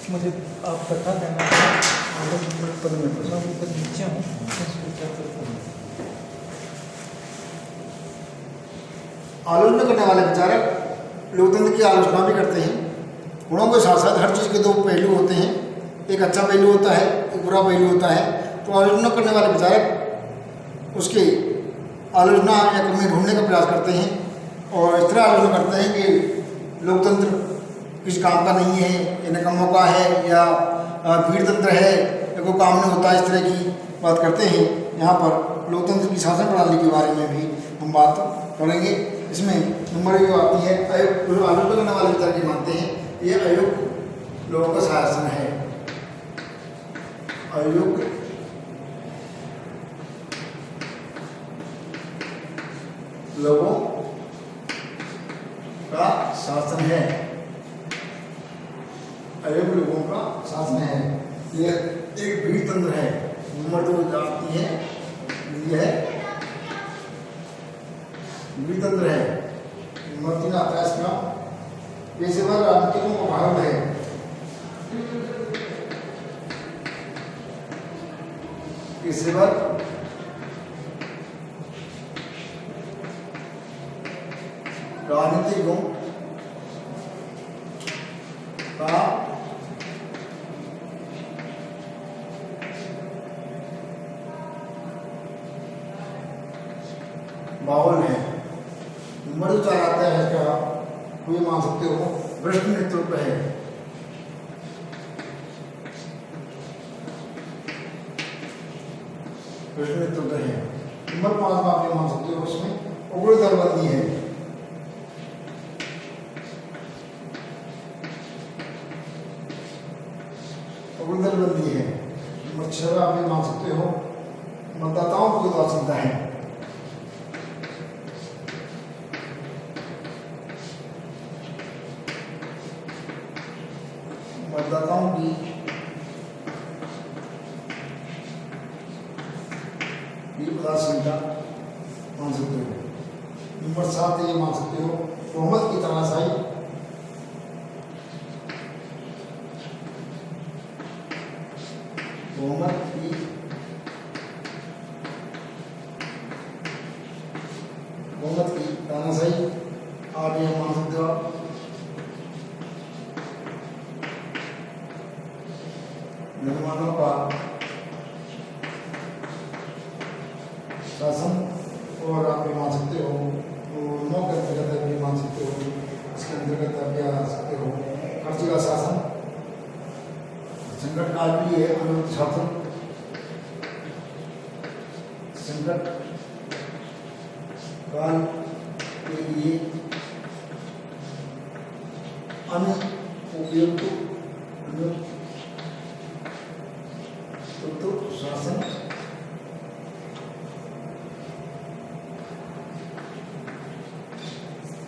मुझे आप बता देना पर नीचे हूँ आलोचना करने वाले विचारक लोकतंत्र की आलोचना भी करते हैं। गुणों के साथ साथ हर चीज़ के दो पहलू होते हैं, एक अच्छा पहलू होता है, एक बुरा पहलू होता है। तो आलोचना करने वाले विचारक उसकी आलोचना या कमी ढूंढने का प्रयास करते हैं और इस तरह आलोचना करते हैं कि लोकतंत्र किसी काम का नहीं है, ये निकम्मों का है या भीड़ तंत्र है या कोई काम नहीं होता, इस तरह की बात करते हैं। यहाँ पर लोकतंत्र की शासन प्रणाली के बारे में भी हम बात करेंगे। इसमें नंबर जो आती है आयोग, आलोचना करने वाले विचारक ये मानते हैं ये आयोग लोगों का शासन है। आयोग लोगों का शासन है, आयोग लोगों का शासन है। ये एक भीड़ तंत्र है। नंबर दो आती है ये है भीड़ तंत्र है। नंबर तीन आता है इसका पेशेवर राजनीतिकों का भारत है। पेशेवर राजनीतिकों का बावल है। नंबर जो चार आता है इसका कोई मान सकते हो भ्रष्ट नेतृत्व है। भ्रष्ट नेतृत्व है। नंबर पांच में आप ये मान सकते हो उसमें उग्र दलबंदी है। उग्र दलबंदी है। नंबर छह आप ये मान सकते हो मतदाताओं की उदासीनता है। मतदाताओं की उदासीनता मान सकते हो। नंबर सात ये मान सकते हो बहुमत की तानाशाही। बहुमत की तानाशाही आप ये मान सकते हो। निर्माणों का शासन और आप ये मान सकते हो नौ के अंतर्गत भी मान सकते हो। इसके अंतर्गत आप ये आ सकते हो खर्च का शासन, संकट काल भी है अनुचित शासन, संकट काल के लिए अनुपयुक्त शासन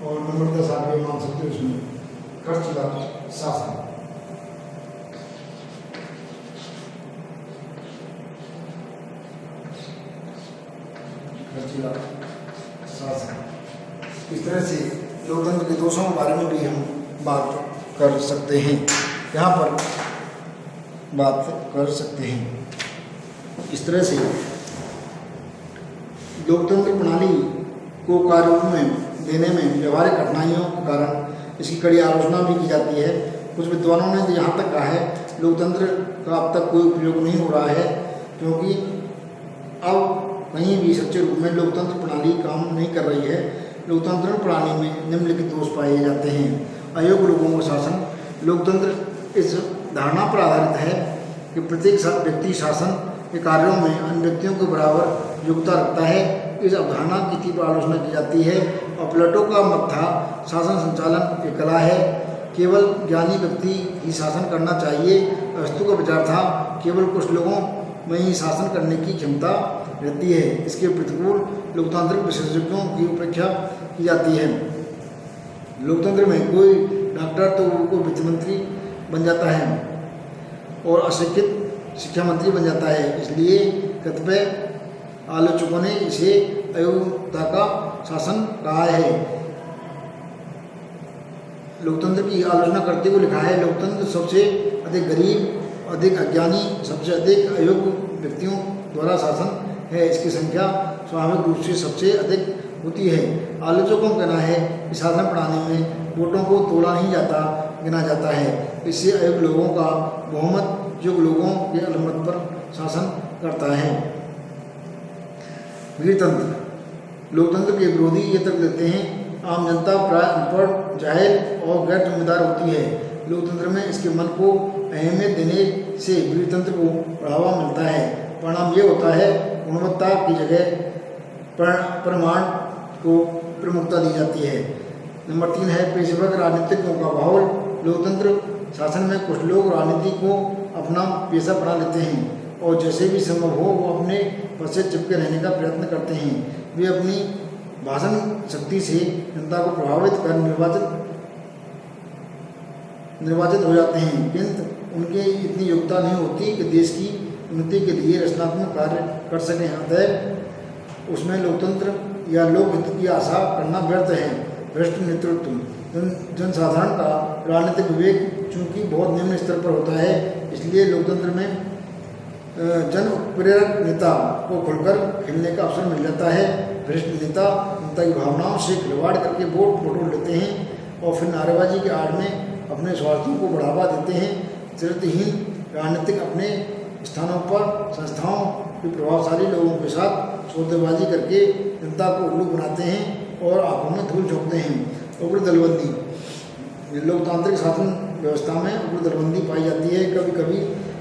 और नंबर 10 आप ये मान सकते हो उसमें खर्च का शासन। खर्च का शासन। इस तरह से लोकतंत्र के दोषों के बारे में भी हम बात कर सकते हैं, यहाँ पर बात कर सकते हैं। इस तरह से लोकतंत्र प्रणाली को कार्य रूप में देने में व्यवहारिक कठिनाइयों के कारण इसकी कड़ी आलोचना भी की जाती है। कुछ विद्वानों ने यहाँ तक कहा है लोकतंत्र का अब तक कोई उपयोग नहीं हो रहा है, क्योंकि अब कहीं भी सच्चे रूप में लोकतंत्र प्रणाली काम नहीं कर रही है। लोकतंत्र प्रणाली में निम्नलिखित दोष पाए जाते हैं। अयोग्य लोगों का शासन। लोकतंत्र इस धारणा पर आधारित है कि प्रत्येक व्यक्ति शासन के कार्यों में अन्य व्यक्तियों के बराबर योग्यता रखता है। इस अवधारणा की तीव्र आलोचना की जाती है और प्लेटो का मत था शासन संचालन एक कला है, केवल ज्ञानी व्यक्ति ही शासन करना चाहिए। अरस्तु का विचार था केवल कुछ लोगों में ही शासन करने की क्षमता रहती है। इसके प्रतिकूल लोकतांत्रिक विशेषज्ञों की उपेक्षा की जाती है। लोकतंत्र में कोई डॉक्टर तो वो वित्त मंत्री बन जाता है और अशिक्षित शिक्षा मंत्री बन जाता है। इसलिए कतिपय आलोचकों ने इसे अयोग्यता का शासन कहा है। लोकतंत्र की आलोचना करते हुए लिखा है लोकतंत्र सबसे अधिक गरीब, अधिक अज्ञानी, सबसे अधिक अयोग्य व्यक्तियों द्वारा शासन है। इसकी संख्या स्वाभाविक रूप से सबसे अधिक होती है। आलोचकों का कहना है कि शासन प्रणाली में वोटों को तोड़ा नहीं जाता, गिना जाता है। इससे अयोग्य लोगों का बहुमत योग्य लोगों के अनुमत पर शासन करता है। वीरतंत्र, लोकतंत्र के विरोधी ये तर्क देते हैं आम जनता प्राय अनपढ़, जाहिल और गैर जिम्मेदार होती है। लोकतंत्र में इसके मन को अहमियत देने से वीरतंत्र को बढ़ावा मिलता है। परिणाम ये होता है गुणवत्ता की जगह परिमाण को प्रमुखता दी जाती है। नंबर 3 है पेशेवर राजनीतिज्ञों का माहौल। लोकतंत्र शासन में कुछ लोग राजनीति को अपना पेशा बना लेते हैं और जैसे भी संभव हो वो अपने पद से चिपके रहने का प्रयत्न करते हैं। वे अपनी भाषण शक्ति से जनता को प्रभावित कर निर्वाचित हो जाते हैं, किंतु उनकी इतनी योग्यता नहीं होती कि देश की उन्नति के लिए रचनात्मक कार्य कर सकें। अतः उसमें लोकतंत्र या लोकहित की आशा करना व्यर्थ है। भ्रष्ट नेतृत्व, जनसाधारण का राजनीतिक विवेक चूंकि बहुत निम्न स्तर पर होता है, इसलिए लोकतंत्र में जन उत्प्रेरक नेता को खुलकर खेलने का अवसर मिल जाता है। भ्रष्ट नेता जनता की भावनाओं से खिलवाड़ करके वोट बटोर लेते हैं और फिर नारेबाजी के आड़ में अपने स्वार्थों को बढ़ावा देते हैं। चरित्रहीन राजनीतिक अपने स्थानों पर संस्थाओं के प्रभावशाली लोगों के साथ सौदेबाजी करके जनता को उल्लू बनाते हैं और आंखों में धूल झोंकते हैं। उग्र दलबंदी, लोकतांत्रिक शासन व्यवस्था में उग्र दलबंदी पाई जाती है। कभी कभी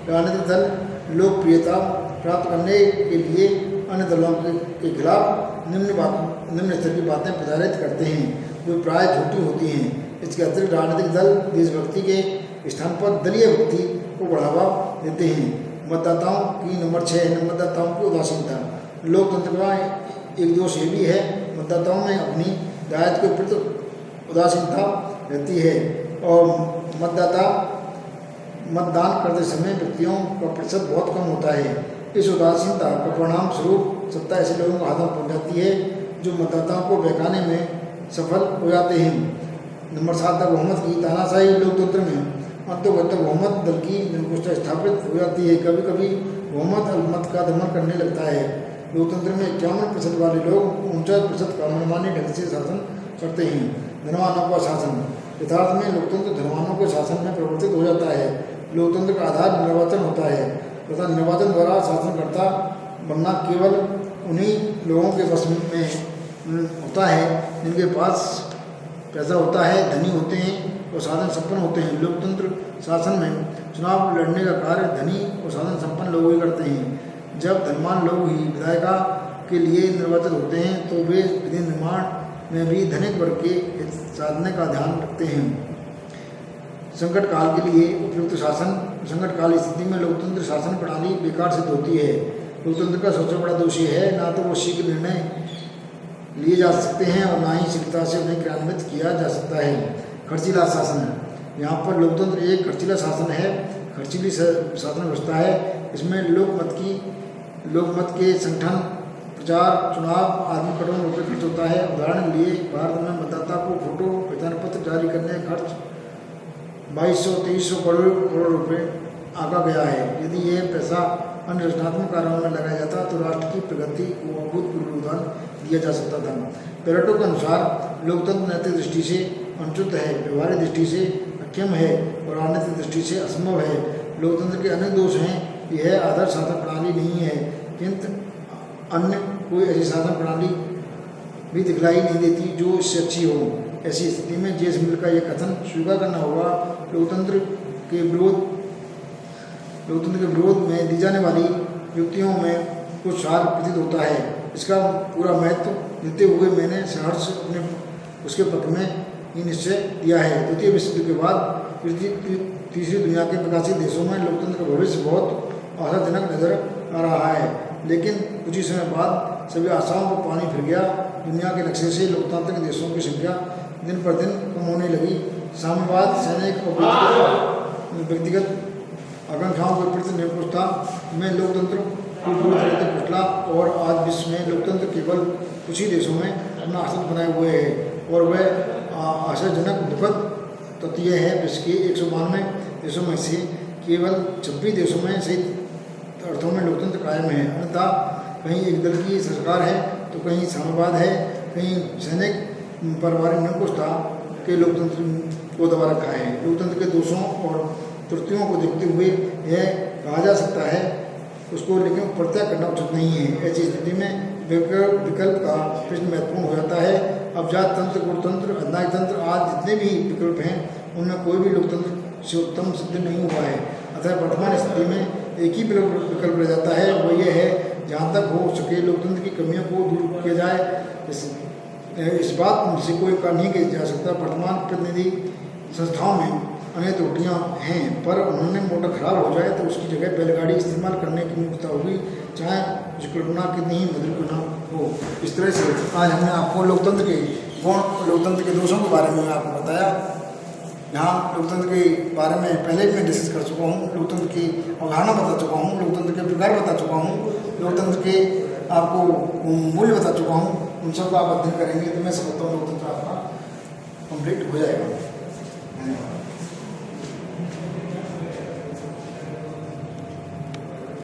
राजनीतिक दल लोकप्रियता प्राप्त करने के लिए अन्य दलों के खिलाफ निम्न स्तर की बातें प्रचारित करते हैं, जो प्राय झूठी होती हैं। इसके अतिरिक्त राजनीतिक दल देशभक्ति के स्थान पर दलीय भक्ति को बढ़ावा देते हैं। मतदाताओं की नंबर 6 मतदाताओं की उदासीनता। लोकतंत्र का एक दोष ये भी है मतदाताओं में अपनी दायित्व के प्रति उदासीनता रहती है और मतदान करते समय व्यक्तियों का प्रतिशत बहुत कम होता है। इस उदासीनता का परिणाम स्वरूप सत्ता ऐसे लोगों को हाथों पहुँच जाती है जो मतदाताओं को बहकाने में सफल हो जाते हैं। नंबर 7 बहुमत की तानाशाही। लोकतंत्र में अंतर्गत बहुमत दल की निरंकुशता स्थापित हो जाती है। कभी कभी बहुमत अल्पमत का दमन करने लगता है। लोकतंत्र में 51% वाले लोग 49% का मनमानी ढंग से शासन करते हैं। धनवानों का शासन। यथार्थ में लोकतंत्र धनवानों के शासन में परिवर्तित हो जाता है। लोकतंत्र का आधार निर्वाचन होता है तथा निर्वाचन द्वारा शासनकर्ता बनना केवल उन्हीं लोगों के वश में होता है जिनके पास पैसा होता है, धनी होते हैं और साधन संपन्न होते हैं। लोकतंत्र शासन में चुनाव लड़ने का कार्य धनी और साधन संपन्न लोग ही करते हैं। जब धनवान लोग ही विधायिका के लिए निर्वाचित होते हैं तो वे विधि निर्माण में भी धनिक वर्ग के हित साधने का ध्यान रखते हैं। संकट काल के लिए उपयुक्त शासन। संकट काल स्थिति में लोकतंत्र शासन प्रणाली बेकार सिद्ध होती है। लोकतंत्र का सबसे बड़ा दोष ये है ना तो वो शीघ्र निर्णय लिए जा सकते हैं और ना ही शीघ्रता से उन्हें क्रियान्वित किया जा सकता है। खर्चीला शासन है। यहाँ पर लोकतंत्र एक खर्चीला शासन है, खर्चीली शासन व्यवस्था है। इसमें लोकमत के संगठन, प्रचार, चुनाव आदि करोड़ों रुपये खर्च होता है। उदाहरण के लिए भारत में मतदाता को फोटो पहचान पत्र जारी करने का खर्च 2200-2300 करोड़ रुपये आंका गया है। यदि यह पैसा अन्य रचनात्मक कार्यों में लगाया जाता तो राष्ट्र की प्रगति को अभूतपूर्व योगदान दिया जा सकता था। पेरेटो के अनुसार लोकतंत्र नैतिक दृष्टि से अनुचित है, व्यवहारिक दृष्टि से अक्षम है और राजनीतिक दृष्टि से असंभव है। लोकतंत्र के अनेक दोष हैं। यह आदर्श शासन प्रणाली नहीं है, किंतु अन्य कोई ऐसी शासन प्रणाली भी दिखलाई नहीं देती जो इससे अच्छी हो। ऐसी स्थिति में जेम्स मिल का यह कथन स्वीकार करना होगा, लोकतंत्र के विरोध में दी जाने वाली युक्तियों में कुछ सार प्रतीत होता है। इसका पूरा महत्व देते हुए मैंने सहर्ष अपने उसके पक्ष में ही निश्चय दिया है। द्वितीय विश्व युद्ध के बाद तीसरी दुनिया के विकसित देशों में लोकतंत्र का भविष्य बहुत आशाजनक नजर आ रहा है, लेकिन कुछ ही समय बाद सभी आशाओं को पानी फिर गया। दुनिया के नक्शे से लोकतांत्रिक देशों की संख्या दिन पर दिन कम होने लगी। साम्यवाद, सैनिक और व्यक्तिगत आकांक्षाओं के प्रति निरंकुशता में लोकतंत्र को पूरी तरह से कुचला और आज विश्व में लोकतंत्र केवल कुछ ही देशों में अपना अस्तित्व बनाए हुए है और वह आशाजनक दुखद तथ्य है विश्व के 192 देशों में से केवल 26 देशों में सही अर्थों में लोकतंत्र कायम है। अन्यथा कहीं एक दल की सरकार है तो कहीं साम्यवाद है, कहीं सैनिक पारिवारिक निरंकुशता के लोकतंत्र को दबा रखा है। लोकतंत्र के दोषों और त्रुटियों को देखते हुए यह कहा जा सकता है उसको, लेकिन परित्याग करना उचित नहीं है। ऐसी स्थिति में विकल्प का प्रश्न महत्वपूर्ण हो जाता है। अब जाततंत्र, गुणतंत्र, अधिनायक तंत्र आदि जितने भी विकल्प हैं उनमें कोई भी लोकतंत्र से उत्तम सिद्ध नहीं हुआ है। अतः वर्तमान स्थिति में एक ही विकल्प रह जाता है, वो ये है जहाँ तक हो सके लोकतंत्र की कमियों को दूर किया जाए। इस बात से कोई इनकार नहीं किया जा सकता। वर्तमान प्रतिनिधि संस्थाओं में अनेक त्रुटियाँ हैं, पर उन्होंने मोटर खराब हो जाए तो उसकी जगह बैलगाड़ी इस्तेमाल करने की मुक्तता होगी, चाहे उसकी कल्पना कितनी ही मधुर क्यों न हो। इस तरह से आज हमने आपको लोकतंत्र के गुण, लोकतंत्र के दोषों के बारे में आपको बताया। यहाँ लोकतंत्र के बारे में पहले भी मैं डिस्कस कर चुका हूँ, लोकतंत्र की अवधारणा बता चुका हूँ, लोकतंत्र के प्रकार बता चुका हूँ, लोकतंत्र के आपको मूल्य बता चुका हूँ। उन सबका आप अध्ययन करेंगे तो मैं समझता हूँ लोकतंत्र आपका कंप्लीट हो जाएगा।